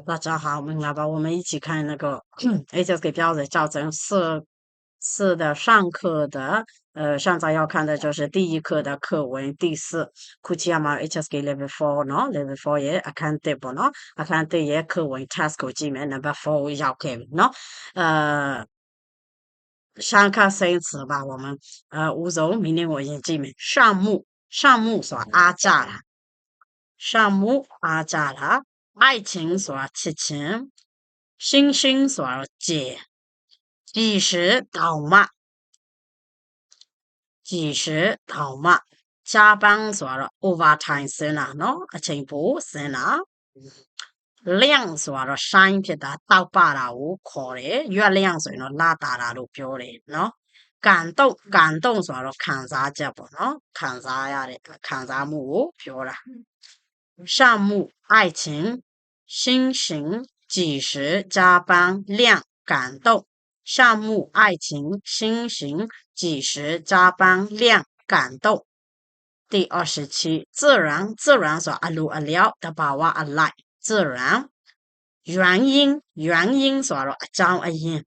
大家好，我们一起看那个 HSK 标准教程四的上课的，现在要看的就是第一课的课文第四。Kuchiyama HSK Level 4เนาะ Level 4也 accountable เนาะ accountable 也课文 task 里面 number 4要给เนาะ上课生词吧，我们五种明年我已经记没上目说阿扎了，上目阿扎了。爱情所七情，星星所解，几时到嘛？加班所 overtime 先啦，喏，情不先啦。亮所山撇的到巴拉乌可嘞，月亮所拉达拉路标嘞，喏。感动所看啥节不喏？看啥呀的？看啥目标啦？上目爱情。星星几时加班亮感动项目爱情星星几时加班亮感动第27自然说阿鲁阿了的把哇阿来自然原因说阿张阿因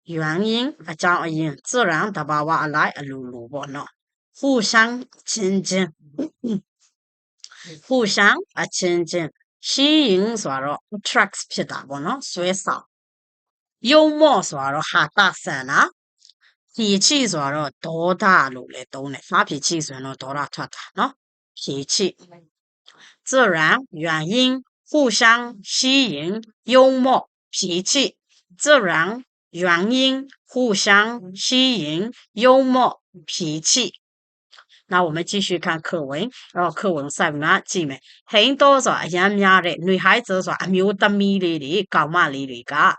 原因阿张阿因自然的把哇阿来阿鲁鲁波喏互相亲近吸引说了 attracts ဖြစ်တာပေါ့နော်ဆွဲဆောင်幽默ဆိုတော့ဟာတာဆန်တာ脾气ဆိုတော့ဒေါသလို့လည်းသုံးတယ်发脾气ဆိုရင်တော့ဒေါသထွက်တာနော်脾气自然原因互相吸引幽默脾气自然原因互相吸引幽默脾气那我们继续看课文，课文上面记没？很多说人များ的女孩子说အမျိုးသမီးလေးတွေကောင်မလေးတွေက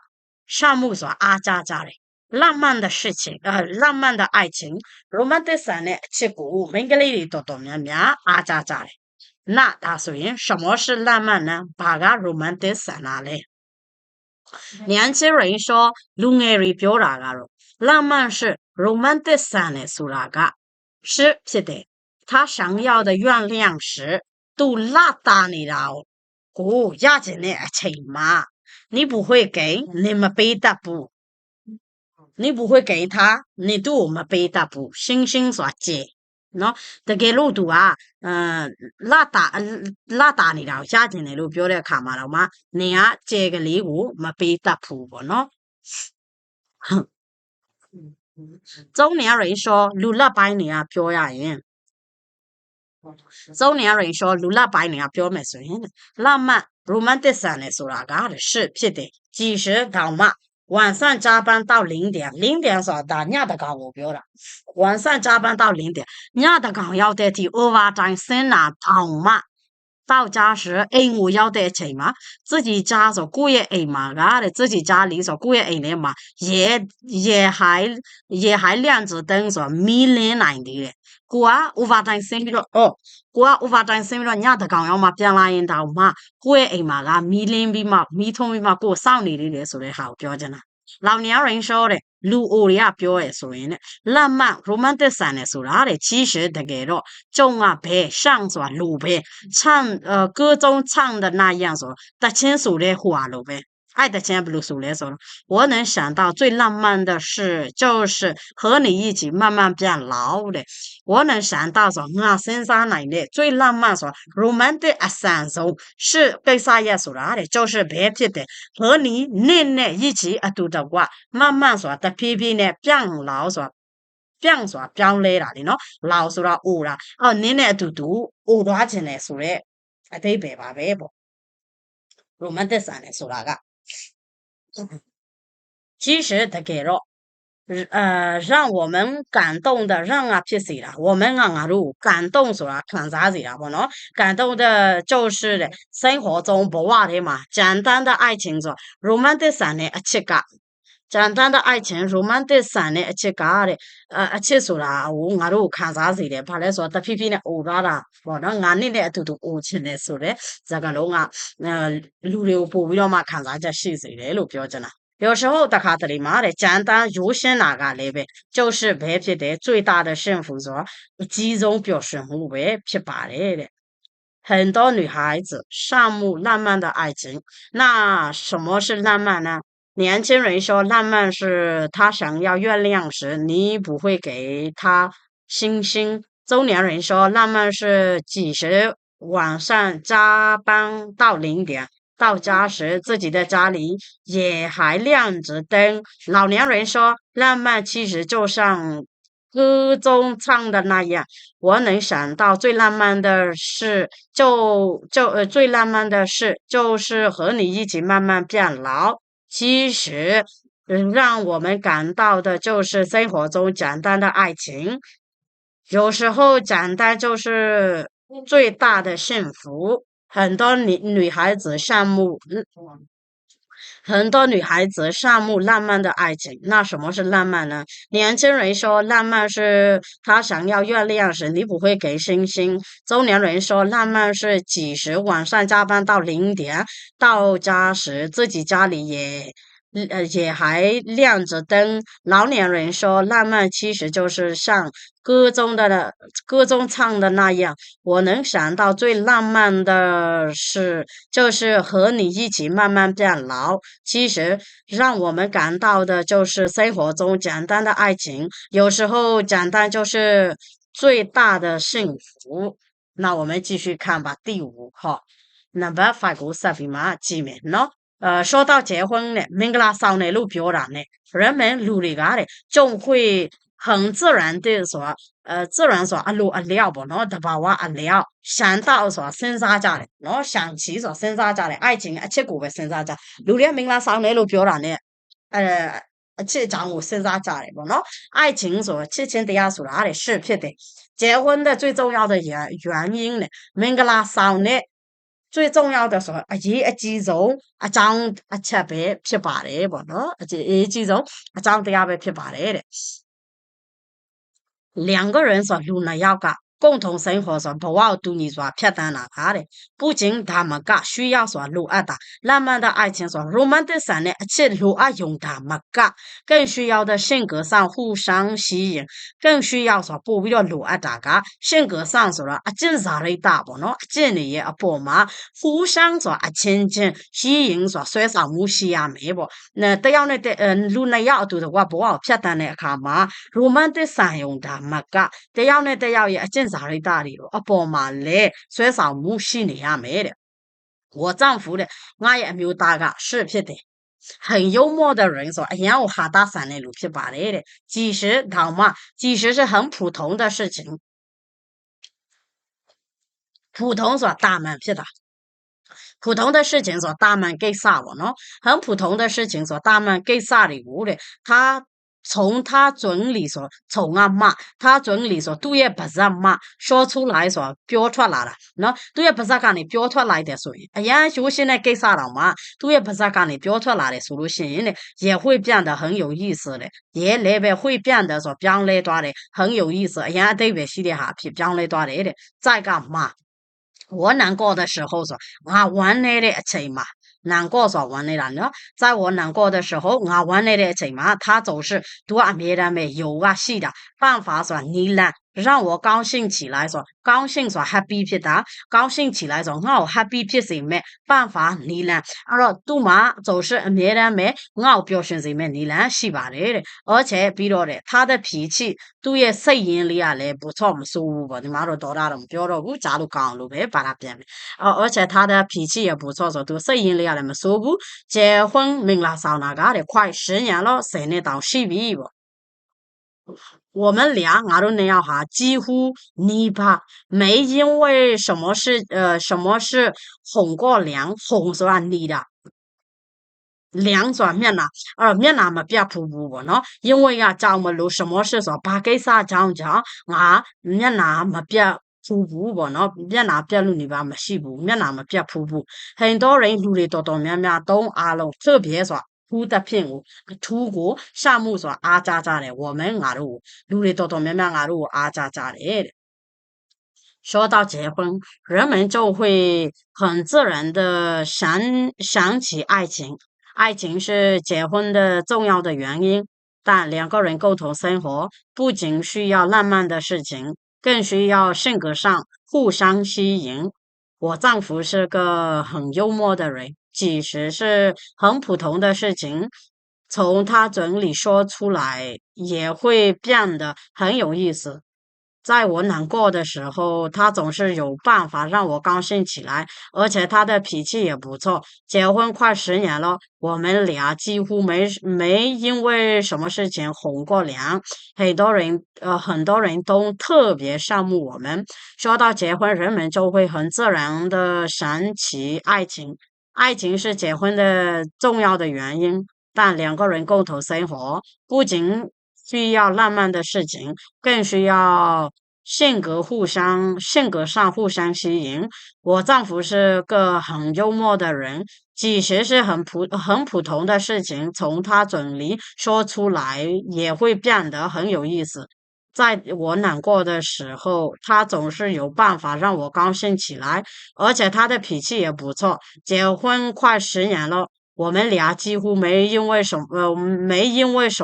上目说အားကြကြတယ်浪漫的事情浪漫的爱情 romantic ဆန်တဲ့အချစ်ကိုမိန်းကလေးတွေတော်တော်များများအားကြကြတယ်那ဒါဆိုရင်什么是浪漫呢ဘာက romantic ဆန်တာလဲ年轻人说လူငယ်တွေပြောတာကတော့浪漫是 romantic ဆန်တယ်ဆိုတာက是ဖြစ်တယ်他想要的原谅时都拉大နေတာကိုရကျင်တဲ့အချိန်မှာ你不会给你မပေးတတ်ဘူး你不会给他你对我မပေးတတ်ဘူး星星ဆိုကျေနော်တကယ်လို့သူကလာတာနေတာကိုရကျင်တယ်လို့ပြောတဲ့အခါမှာတော့မှနင်ကကျေကလေးကိုမပေးတတ်ဘူးပေါ့နော်中年人说လူလက်ပိုင်းတွေကပြောရရင်中年人说လူလက်ပိုင်းတွေကပြောမယ်ဆိုရင်浪漫 romantic ဆန်တယ်ဆိုတာက是ဖြစ်တယ်几时到嘛晚上加班到0点0点ဆိုတာညတကောင်ကိုပြောတာ晚上加班到0点ညတကောင်ရောက်တဲ့အထိ overtime ဆင်းတာတောင်မှ到家时အိမ်ကိုရောက်တဲ့အချိန်မှာ自己家ဆိုကိုယ့်ရဲ့အိမ်မှာကတဲ့自己家里ဆိုကိုယ့်ရဲ့အိမ်ထဲမှာ也还亮着灯ဆိုမီးလင်းနိုင်သေးတယ်ကိုက overtime ဆင်းပြီးတော့ကိုက overtime ဆင်းပြီးတော့ညတကောင်ရောက်မှပြန်လာရင်တောင်မှကိုယ့်ရဲ့အိမ်မှာကမီးလင်းပြီးမှမီးထုံးပြီးမှကိုယ်စောင့်နေသေးတယ်ဆိုတဲ့ဟာကိုပြောချင်တာ老年人说的လူအိုတွေကပြောရဆိုရင်浪漫 romantic ဆန်တယ်ဆိုတာတဲ့其实တကယ်တော့ကျုံကဘဲ上ဆိုတာလူပဲ唱歌中唱的那样说တချင်းဆိုတဲ့ဟိုဟာလိုပဲ爱的钱不如数来说我能想到最浪漫的事就是和你一起慢慢变老的我能想到说我身上来的最浪漫说 romantic အဆန်ဆုံး是ကိစ္စရက်ဆိုတာတဲ့就是别ဖြစ်တယ်和你နဲ့一起အတူတကွ慢慢ဆိုတာတဖြည်းဖြည်းနဲ့变老ဆိုတာပြောင်းလဲတာလေနော်老ဆိုတာအိုတာနင်းနဲ့အတူတူအိုသွားခြင်းလေဆိုတော့အသေးပဲပါပဲပေါ့ romantic ဆန်တယ်ဆိုတာက其实တကယ်တော့让我们感动的让ဖြစ်စေတာ我们ငါတို့感动ဆိုတာခံစားစေတာပေါ့နော်感动的就是တဲ့生活中ဘဝထဲမှာ简单的爱情ဆို romantic ဆန်တဲ့အချစ်က简单的爱情 romantic ဆန်တဲ့အချစ်ကတဲ့အချစ်ဆိုတာဟိုငါတို့ခံစားစေတယ်ဘာလဲဆိုတော့တဖြည်းဖြည်းနဲ့အိုသွားတာပေါ့နော်ငါနဲ့အတူတူအိုချင်တယ်ဆိုတဲ့ဇာကလုံးကလူတွေကိုပို့ပြီးတော့မှခံစားချက်ရှိစေတယ်လို့ပြောချင်တာ有时候တခါတလေမှာတဲ့简单ရိုးရှင်းတာကလည်းပဲ就是ပဲဖြစ်တယ်最大的幸福ဆိုအကြီးဆုံးပျော်ရွှင်မှုပဲဖြစ်ပါတယ်တဲ့很多女孩子羡慕浪漫的爱情。那什么是浪漫呢？年轻人说浪漫是他想要月亮时，你不会给他星星。中年人说浪漫是几时晚上加班到0点，到家时自己的家里也还亮着灯。老年人说浪漫其实就像歌中唱的那样，我能想到最浪漫的事，最浪漫的事就是和你一起慢慢变老。其实，让我们感到的就是生活中简单的爱情，有时候简单就是最大的幸福。很多女孩子羡慕浪漫的爱情。那什么是浪漫呢？年轻人说浪漫是他想要月亮时，你不会给星星。中年人说浪漫是几时晚上加班到0点，到家时自己家里也还亮着灯。老年人说浪漫其实就是像歌中唱的那样，我能想到最浪漫的事，就是和你一起慢慢变老。其实，让我们感到的就是生活中简单的爱情，有时候简单就是最大的幸福。那我们继续看吧，第五哈。number five ကိုဆက်ပြီးမှကြည့်မယ်နော်说到结婚呢，မင်္ဂလာဆောင်တယ်လို့ပြောတာနဲ့人们လူတွေကတဲ့就会很自然的说自然说အလိုအလျောက်ပေါ့နော်တဘာဝအလျောက်想到ဆိုတာစဉ်းစားကြတယ်နော်想起ဆိုတာစဉ်းစားကြတယ်愛情အချစ်ကိုပဲစဉ်းစားကြလူတွေကမင်္ဂလာဆောင်တယ်လို့ပြောတာနဲ့အချစ်အကြောင်းကိုစဉ်းစားကြတယ်ပေါ့နော်愛情ဆိုချစ်ချင်းတရားဆိုတာတဲ့是ဖြစ်တယ်结婚的最重要的原因呢မင်္ဂလာဆောင်တဲ့最重要的ဆိုအရေးအကြီးဆုံးအကြောင်းအချက်ပဲဖြစ်ပါတယ်ပေါ့နော်အရေးကြီးဆုံးအကြောင်းတရားပဲဖြစ်ပါတယ်တဲ့两个人说လူနှစ်ယောက်က共同生活ဆိုဘဝကိုတူညီစွာဖြတ်တန်းတာပါတဲ့不仅ဒါမက需要ဆိုလိုအပ်တာ浪漫的愛情ဆို romantic ဆန်တဲ့အချစ်လိုအပ်ယုံတာမက更需要的性格上互相吸引更需要ဆိုပို့ပြီးတော့လိုအပ်တာက性格上ဆိုတော့အကျင့်စာရိတ္တပေါ့နော်အကျင့်တွေရဲ့အပေါ်မှာ互相ဆိုအချင်းချင်း吸引ဆိုဆွဲဆောင်မှုရှိရမယ်ပေါ့တယောက်နဲ့လူနှစ်ယောက်အတူတကွဘဝကိုဖြတ်တန်းတဲ့အခါမှာ romantic ဆန်ယုံတာမကတယောက်နဲ့တယောက်ရဲ့အကျင့်စာရိတ္တတွေကိုအပေါ်မှာလဲဆွဲဆောင်မှုရှိနေရမယ်တဲ့我丈夫的ငါရဲ့အမျိုးသားက是ဖြစ်တယ်很幽默的人说အရန်ကိုဟာတာဆန်တဲ့လူဖြစ်ပါတယ်တဲ့其实တောင်မှ其实是很普通的事情普通ဆိုတာတာမန်ဖြစ်တာ普通的事情ဆိုတာတာမန်ကိစ္စပေါ့နော်很普通的事情ဆိုတာတာမန်ကိစ္စတွေကိုတဲ့从他嘴里说从啊骂他嘴里说သူ့ရဲ့ပါဇက်မှ說出來ဆိုပြောထွက်လာတာနော်သူ့ရဲ့ပါဇက်ကနေပြောထွက်လိုက်တယ်ဆိုရင်အရန်ရိုးရှင်းတဲ့ကိစ္စတောင်မှသူ့ရဲ့ပါဇက်ကနေပြောထွက်လာတယ်ဆိုလို့ရှိရင်တဲ့也会变得很有意思တဲ့也လည်းပဲ会变得ဆိုပြောင်းလဲသွားတယ်很有意思အရန်အတိတ်ပဲရှိတဲ့ဟာဖြစ်ပြောင်းလဲသွားတယ်တဲ့再干嘛我难过的时候说ငါဝမ်းနေတဲ့အချိန်မှာ难过说玩နေတာနော်在我难过的时候ငါဝမ်းနေတဲ့အချိန်မှာ他总是သူကအမြဲတမ်းပဲ有啊ရှိတာ办法说နီလန်让我高興起來ဆို高興ဆို happy ဖြစ်တာ高興起來ဆိုငါ့ကို happy ဖြစ်စေမဲ့辦法နီလန်အဲ့တော့သူ့မှာ總是အမြဲတမ်းပဲငါ့ကိုပျော်ရွှင်စေမဲ့နီလန်ရှိပါတယ်တဲ့而且ပြီးတော့တဲ့他的脾氣သူ့ရဲ့စိတ်ရင်းလေးကလည်း不錯မဆိုးဘူးပေါ့ဒီမှာတော့ဒေါ်တာတော့မပြောတော့ဘူးကြားလို့ကောင်းလို့ပဲပါတာပြန်မယ်而且他的脾气也不錯ဆိုသူစိတ်ရင်းလေးကလည်းမဆိုးဘူး结婚မင်္ဂလာဆောင်တာကတဲ့快10年了10နှစ်တောင်ရှိပြီပေါ့我们俩俺都那样哈，几乎泥巴没因为什么事红过脸，红是吧？你的两转面呐，面那么别瀑布不喏，因为呀，讲么路什么事说把给啥讲啊，面那么别。瀑布不喏，面那别路你吧么西部，面那么别瀑布，很多人路里多多面面都阿龙，特别说。土特片我土国项目说阿扎扎的，我们阿鲁路里多多面面阿鲁阿扎扎的。说到结婚，人们就会很自然的想起爱情，爱情是结婚的重要的原因。但两个人共同生活，不仅需要浪漫的事情，更需要性格上互相吸引。我丈夫是个很幽默的人，即使是很普通的事情，从他嘴里说出来也会变得很有意思。在我难过的时候，他总是有办法让我高兴起来，而且他的脾气也不错。结婚快10年了，我们俩几乎没因为什么事情红过脸。很多人都特别羡慕我们。说到结婚，人们就会很自然的想起爱情，爱情是结婚的重要的原因。但两个人共同生活，不仅需要浪漫的事情，更需要性格上互相吸引。我丈夫是个很幽默的人，即使是很普通的事情，从他嘴里说出来也会变得很有意思。在我难过的时候，他总是有办法让我高兴起来，而且他的脾气也不错。结婚快10年了，我们俩几乎没因为什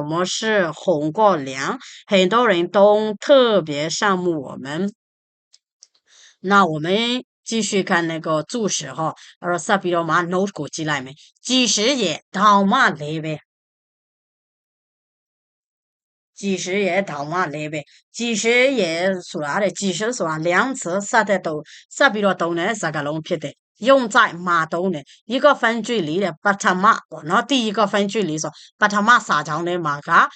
么事红过脸，很多人都特别羡慕我们。那我们继续看那个注释哈，萨比罗马 note 过记来没？几时也讨嘛来呗。几时也讨嘛来呗，几时也说啥的，几时说两次啥的都啥比罗都呢，啥个龙撇的，用在马都呢，一个分距离的巴塔马，然后第一个分距离说巴塔马撒娇的马嘎，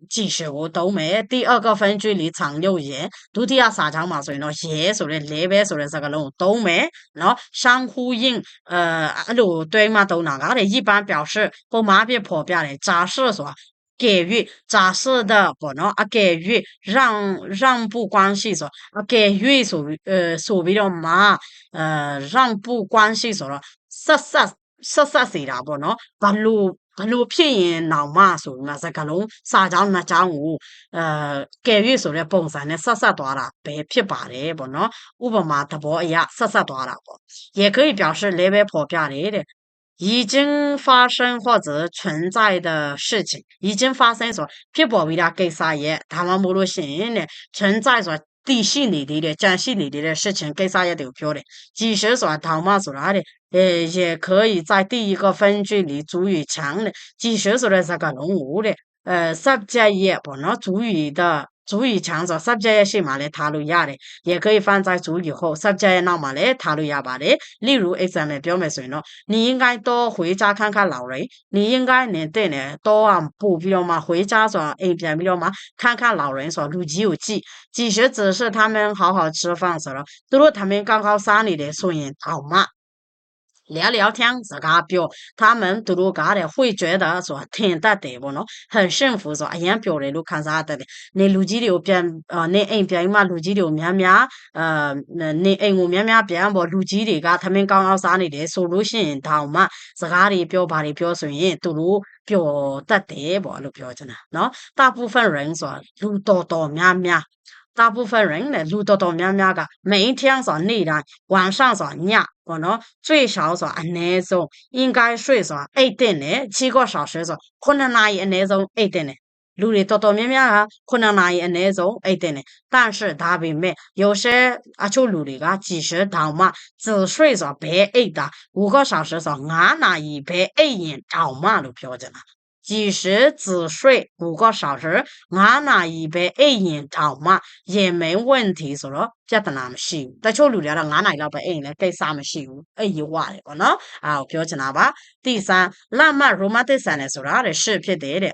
几时我都没，第二个分距离长又远，独地下撒娇嘛，所以呢，也说的那边说的这个龙都没，然后相呼应，对嘛都那个的，一般表示不马别破表的，假设说。给予假设的可能啊，给予让步关系说啊，给予所谓的嘛让步关系说了，实实是啦不喏，不如骗人闹嘛说那是个龙撒娇那家务给予说的本身的实实多了，被骗罢的不喏，乌不嘛他不一样，实实多了不，也可以表示那边破表的。已经发生或者存在的事情，已经发生说，撇步为了给啥嘢，他们没路线的存在说地系里的、江西里的事情，给啥嘢都票的。即使说他们说啥的，也可以在第一个分句里主语强的，即使说的这个动物的，subject 也不能主语强者 subject 也是嘛来塔路亚的，也可以放在主语后，subject 那么来塔路亚吧的。例如 example 表面说呢。你应该多回家看看老人，你应该对呢多不必要嘛回家说，别必要嘛看看老人说路基有记，其实只是他们好好吃饭时了，如果他们刚好山里的所以好嘛。聊聊天，自噶表，他们都嘎的会觉得说听得对不喏，很幸福说，哎呀表的都看啥的嘞，你路基流边你边嘛路基流面面那你我面面边不路基的噶，他们刚好啥里的收入线头嘛，自噶的表把的表顺应都表得对不路表着呢，喏，大部分人说路多多面面。大部分人呢，路多多面面个，每一天说内然，晚上说呀，可能最少说那种应该睡说8点呢7个小时说，可能那一那种8点呢，路里多多面面啊，可能那一那种8点呢，但是大比没有些就路里个几十趟嘛，只睡说白8的5个小时说，俺那一白8人套嘛都飘着呢。即使只睡5个小时，俺那一百人头嘛也没问题，是咯，这的那么少。但就路了了，俺那一百人呢，给啥么少？一万的呢？啊，表示那吧。第三，浪漫 romantic 的说啥的是撇对的，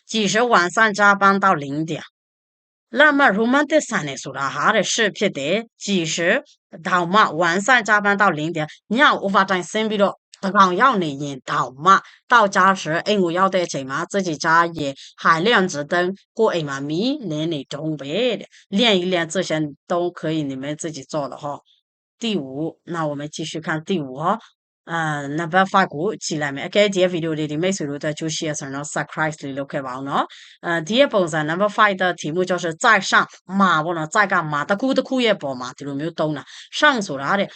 即使晚上加班到0点。浪漫 romantic 的说啥的是撇对，即使到嘛晚上加班到0点，你要无法在身边了。刚要你引导嘛，到家时，我要带钱嘛，自己家也还亮着灯，过妈咪连你准备的，练一练这些都可以，你们自己做的哈。第五，那我们继续看第五哈。number 5ကိုကြည့်လိုက်မယ်အကဲဒီဗီဒီယိုလေးဒီမိတ်ဆွေတို့အတွက်ကြိုးရှိရဆိုရင်တော့ subscribe လေးလုပ်ခဲ့ပါအောင်နော်ဒီရဲ့ပုံစံ number 5的题目就是在上马ပေါ့နော်在က马တစ်ခုတစ်ခုရဲ့ပေါ်မှာဒီလိုမျိုးသုံးတာ上ဆိုတာတဲ့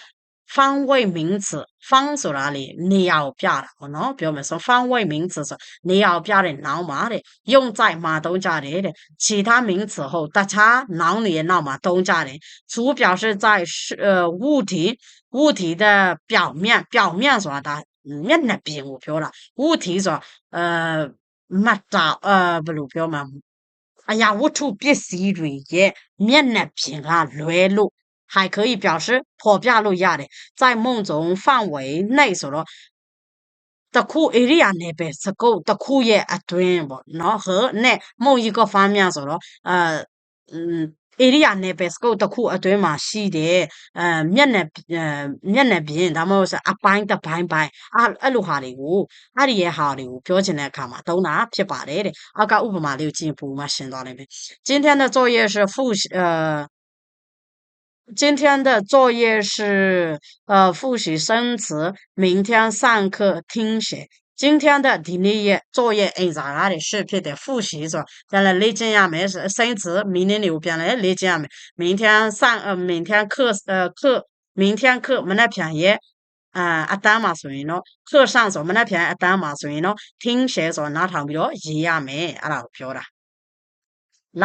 方位名词，方ဆို哪里你要ပြတာပေါ့နော်ပြောမယ်ဆို方位名词ဆို你要ပြတဲ့နောင်မှာတဲ့用在မှာသုံးကြတယ်တဲ့其他名词后တခြားနောင်တွေရဲ့နောက်မှာသုံးကြတယ်主表示在物体的表面ဆိုတာဒါမျက်နှာပြင်ကိုပြောတာ物体ဆိုတာမှတ်တာဘယ်လိုပြောမှာအရာဝတ္ထုပစ္စည်းတွေရဲ့မျက်နှာပြင်ကလွဲလို့还可以表示ဖော်ပြလို့ရတယ်在某种範圍內ဆိုတော့တခု area နယ်ပယ်စကုပ်တခုရဲ့အတွင်းပေါ့နော်和နဲ့某一个方面ဆိုတော့area နယ်ပယ်စကုပ်တခုအတွင်းမှာရှိတဲ့မျက်နှာပြင်ဒါမှမဟုတ်ဆိုအပိုင်းတစ်ပိုင်းအဲ့လိုဟာတွေကိုအဲ့ဒီရဲ့ဟာတွေကိုပြောချင်တဲ့အခါမှာသုံးတာဖြစ်ပါတယ်တဲ့အောက်ကဥပမာလေးကိုကြည့်ရင်ပုံမှရှင်းသွားလိမ့်မယ်今天的作业是今天的作业是复习生词，明天上课听写。今天的ဒီနေ့ရဲ့作业အင်စာကတဲ့是ဖြစ်တယ်复习ဆိုပြန်လဲလေ့ကျင့်ရမယ်生词 meaning တွေကိုပြန်လဲလေ့ကျင့်ရမယ်明天课မနေ့ပြန်ရဲ့အတန်းမှာဆိုရင်တော့课上ဆိုမနေ့ပြန်အတန်းမှာဆိုရင်တော့听写ဆိုနားထောင်ပြီးတော့ရေးရမယ်အဲ့ဒါကိုပြောတာ来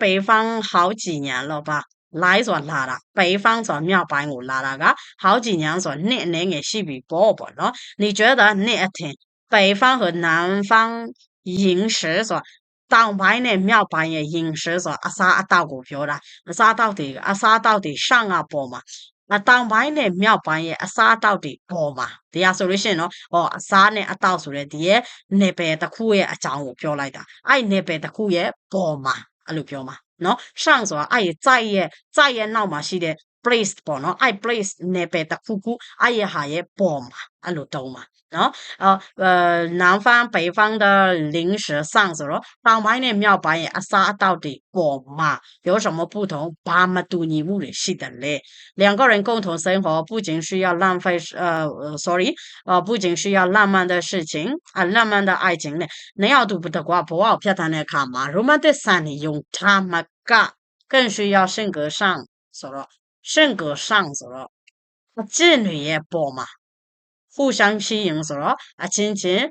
北方好几年了吧来ဆိုတာလာတာ北方ဆိုတာမြောက်ပိုင်းကိုလာတာက好几年ဆိုတာနှစ်အနေငယ်ရှိပြီပေါ့နော်你觉得နှစ်အထင်北方和南方饮食ဆိုတာတောင်ပိုင်းနဲ့မြောက်ပိုင်းရဲ့饮食ဆိုတာအစားအသောက်ကိုပြောတာအစားအသောက်တွေ上ကပေါ်မှာတောင်ပိုင်းနဲ့မြောက်ပိုင်းရဲ့အစားအသောက်တွေပေါ်မှာတရားဆိုလို့ရှိရင်တော့အစားနဲ့အသောက်ဆိုတဲ့ဒီရဲ့နယ်ပယ်တစ်ခုရဲ့အကြောင်းကိုပြောလိုက်တာအဲ့နယ်ပယ်တစ်ခုရဲ့ပေါ်မှာအဲ့လိုပြောမှာနော်上ဆိုတာအဲ့在ရဲ့နောက်မှာရှိတဲ့ place ပေါ့နော်အဲ့ place နယ်ပယ်တစ်ခုခုအဲ့ရဲ့ဟာရဲ့ပေါ်မှာအဲ့လိုတုံးမှာနော်南方北方的零食上ဆိုတော့တောင်ပိုင်းနဲ့မြောက်ပိုင်းရဲ့အစားအသောက်တွေပေါ်မှာ有什么不同ဘာမတူညီမှုတွေရှိတယ်လဲ两个人共同生活不仅需要不仅需要浪漫的事情浪漫的愛情နဲ့နှစ်ယောက်တူတကွဘဝကိုဖြတ်သန်းတဲ့အခါမှာ romantic ဆန်နေ用他们က更需要性格上ဆိုတော့အကျင့်တွေရဲ့ပေါ်မှာ互相吸引ဆိုတော့အချင်းချင်း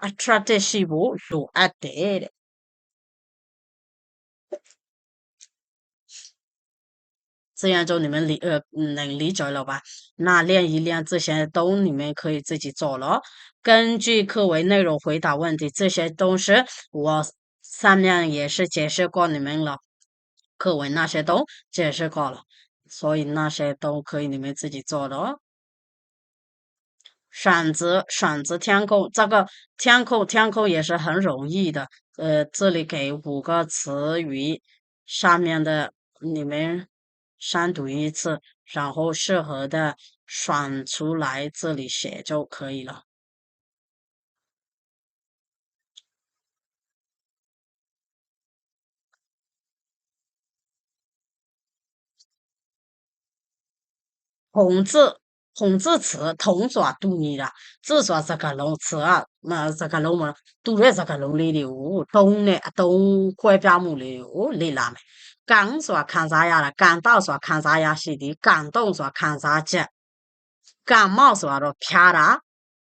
attracted ရှိဖို့လိုအပ်တယ်တဲ့这样就你们能理解了吧？那练一练这些都你们可以自己做了。根据课文内容回答问题，这些都是我上面也是解释过你们了。课文那些都解释过了，所以那些都可以你们自己做的哦。选择填空，这个填空也是很容易的。这里给5个词语，上面的你们删读一次，然后适合的选出来，这里写就可以了。同字詞同ဆိုတာတူနေတာ字ဆိုတာစကားလုံး詞ကစကားလုံးမှာတူတဲ့စကားလုံးလေးတွေကိုသုံးတဲ့အသုံးခွဲပြားမှုလေးတွေကိုလေ့လာမယ်။感ဆိုတာခံစားရတာ感到ဆိုတာခံစားရရှိသည်感动ဆိုတာခံစားချက်感冒ဆိုတာတော့ဖျားတာ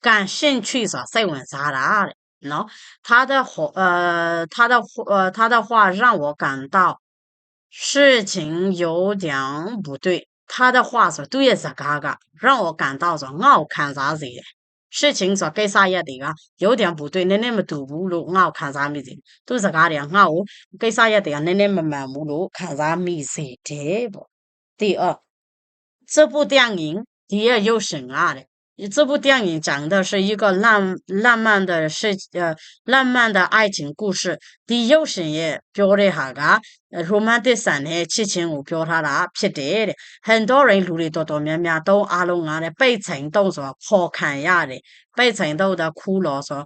感兴趣ဆိုတာစိတ်ဝင်စားတာတဲ့နော်他的话让我感到事情有点不对他的话ဆိုသူ့ရဲ့စကားက让我感到ဆိုငါ့ကိုခံစားစေတယ်事情ဆိုကိစ္စရပ်တွေက有点不对နည်းနည်းမတူဘူးလို့ငါ့ကိုခံစားမိစေသူ့စကားတွေကငါ့ကိုကိစ္စရပ်တွေကနည်းနည်းမမှန်ဘူးလို့ခံစားမိစေတယ်ပေါ့第二这部电影第二又审的这部电影讲的是一个浪漫的爱情故事ဒီရုပ်ရှင်ရဲ့ပြောတဲ့ဟာက romantic ဆန်တဲ့ချစ်ချင်းကိုပြောထားတာဖြစ်တယ်တဲ့很多人လူတွေတော်တော်များများ都အားလုံးကတဲ့被情动ဆိုခေါ်ခံရတယ်被情动的哭咯ဆို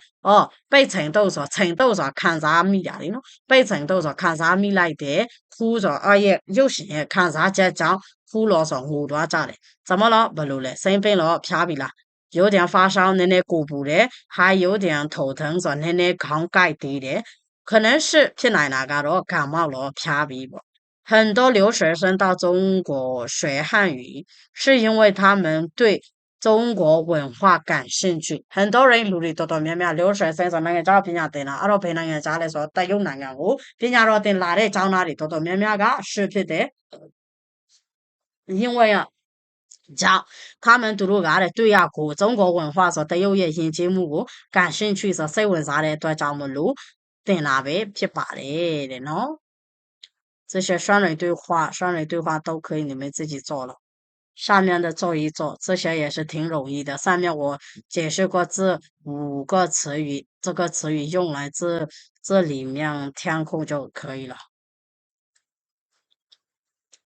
被情动ဆို情动ဆိုခံစားမိတာလေနော်被情动ဆိုခံစားမိလိုက်တယ်哭ဆိုရဲ့ရုပ်ရှင်ရဲ့ခံစားချက်ကြောင့်哭咯ဆိုငိုသွားကြတယ်怎么了ဘယ်လိုလဲစိမ့်ပင်းလို့ဖျားပြီလား有点发烧နည်းနည်းကိုပူတယ်还有点头疼ဆိုနည်းနည်းခေါင်းကိုက်သေးတယ်可能是ဖြစ်နိုင်တာကတော့感冒လို့ဖျားပြီပေါ့很多留学生到中国学汉语，是因为他们对中國文化感興趣。很多人努力多多များများ留學生就နိုင်ငံ找邊人定啦，阿羅邊နိုင်ငံ找嚟說得用နိုင်ငံ語，邊人羅定哪裡找哪裡多多များများ噶是ဖြစ်的。因為啊，講他們讀魯嘎的對呀，古中國文化所得有嘢研究目感興趣所細文啥的對找門路定哪邊撇把的喏。这些双人对话、双人对话都可以你们自己做了。下面的做一做，这些也是挺容易的。上面我解释过这5个词语，这个词语用来这里面填空就可以了。